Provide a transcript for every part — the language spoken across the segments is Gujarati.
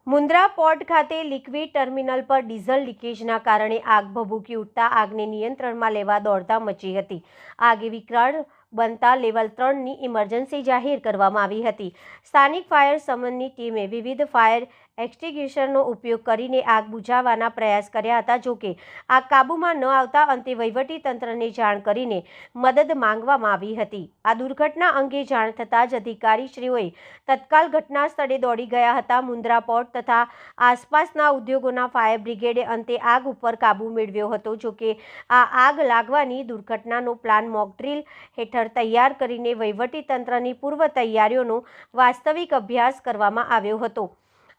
મુન્દ્રા પોર્ટ ખાતે લિક્વિડ ટર્મિનલ પર ડીઝલ લીકેજના કારણે આગ ભભૂકી ઉઠતા આગને નિયંત્રણમાં લેવા દોડધામ મચી હતી। આગે વિકરાળ બનતા લેવલ 3ની ઇમરજન્સી જાહેર કરવામાં આવી હતી। સ્થાનિક ફાયર સમનની ટીમે વિવિધ ફાયર એક્સટિંગ્વિશરનો ઉપયોગ કરીને આગ બુઝાવવાના પ્રયાસ કર્યા હતા। જોકે આગ કાબૂમાં ન આવતા અંતે વહીવટી તંત્રને જાણ કરીને મદદ માંગવામાં આવી હતી। આ દુર્ઘટના અંગે જાણ થતાં જ અધિકારીશ્રીઓએ તત્કાલ ઘટના સ્થળે દોડી ગયા હતા। મુન્દ્રા પોર્ટ તથા આસપાસના ઉદ્યોગોના ફાયર બ્રિગેડે અંતે આગ ઉપર કાબૂ મેળવ્યો હતો। જોકે આ આગ લાગવાની દુર્ઘટનાનો પ્લાન મોકડ્રીલ હેઠળ તૈયાર કરીને વહીવટી તંત્રની પૂર્વ તૈયારીઓનો વાસ્તવિક અભ્યાસ કરવામાં આવ્યો હતો।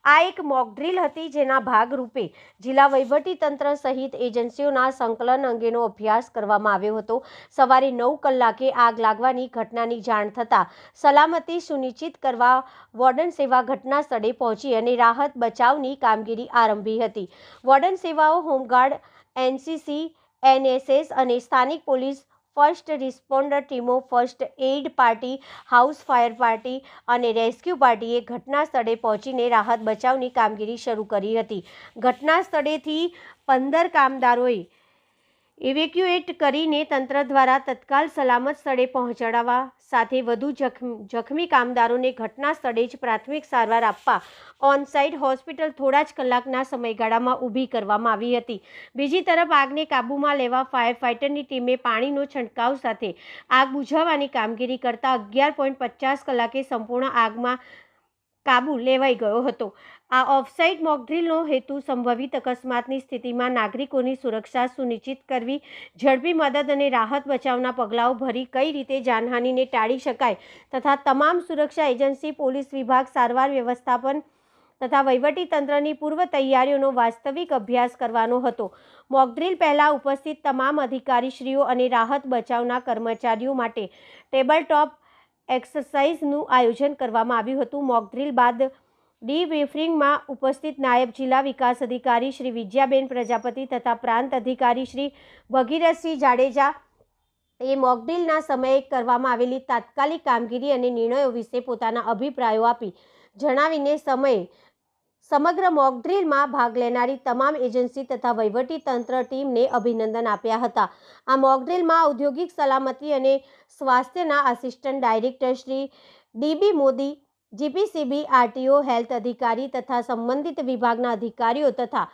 આ એક મોકડ્રીલ હતી જેના ભાગરૂપે જિલ્લા વહીવટી તંત્ર સહિત એજન્સીઓના સંકલન અંગેનો અભ્યાસ કરવામાં આવ્યો હતો। સવારે 9 કલાકે આગ લાગવાની ઘટનાની જાણ થતાં સલામતી સુનિશ્ચિત કરવા વોર્ડન સેવા ઘટના સ્થળે પહોંચી અને રાહત બચાવની કામગીરી આરંભી હતી। વોર્ડન સેવાઓ, હોમગાર્ડ, એનસીસી, એનએસએસ અને સ્થાનિક પોલીસ ફર્સ્ટ રિસ્પોન્ડર ટીમો, first aid party, house fire party અને રેસ્ક્યુ પાર્ટીએ ઘટના સ્થળે પહોંચીને રાહત બચાવની કામગીરી શરૂ કરી હતી। ઘટના સ્થળેથી 15 કામદારોએ ઇવેક્યુએટ કરીને તંત્ર દ્વારા તત્કાલ સલામત સ્થળે પહોંચાડવા સાથે વધુ જખમી કામદારોને ઘટના સ્થળે જ પ્રાથમિક સારવાર આપવા ઓન-સાઇટ હોસ્પિટલ થોડા જ કલાકના સમયગાળામાં ઊભી કરવામાં આવી હતી। બીજી તરફ આગને કાબૂમાં લેવા ફાયર ફાઇટરની ટીમે પાણીનો છંટકાવ સાથે આગ બુઝાવવાની કામગીરી કરતા 11.50 કલાકે સંપૂર્ણ આગમાં કાબૂ લેવાઈ ગયો હતો। આ ઓફસાઇટ મોકડ્રીલનો હેતુ સંભવિત અકસ્માતની સ્થિતિમાં નાગરિકોની સુરક્ષા સુનિશ્ચિત કરવી, ઝડપી મદદ અને રાહત બચાવના પગલાઓ ભરી કઈ રીતે જાનહાનિને ટાળી શકાય તથા તમામ સુરક્ષા એજન્સી, પોલીસ વિભાગ, સારવાર વ્યવસ્થાપન તથા વહીવટી તંત્રની પૂર્વ તૈયારીઓનો વાસ્તવિક અભ્યાસ કરવાનો હતો। મોકડ્રીલ પહેલા ઉપસ્થિત તમામ અધિકારીશ્રીઓ અને રાહત બચાવના કર્મચારીઓ માટે ટેબલ ટોપ એક્સરસાઇઝનું આયોજન કરવામાં આવ્યું હતું। મોકડ્રીલ બાદ ડીબ્રીફિંગમાં ઉપસ્થિત નાયબ જિલ્લા વિકાસ અધિકારી શ્રી વિજયાબેન પ્રજાપતિ તથા પ્રાંત અધિકારી શ્રી ભગીરથસિંહ જાડેજા એ મોકડ્રીલના સમયે કરવામાં આવેલી તાત્કાલિક કામગીરી અને નિર્ણયો વિશે પોતાના અભિપ્રાયો આપી જણાવીને સમગ્ર મોકડ્રીલમાં ભાગ લેનારી તમામ એજન્સી તથા વહીવટી તંત્ર ટીમને અભિનંદન આપ્યા હતા। આ મોકડ્રીલમાં ઔદ્યોગિક સલામતી અને સ્વાસ્થ્યના assistant director Shri dB Modi, GPCB, RTO, health અધિકારી તથા સંબંધિત વિભાગના અધિકારીઓ તથા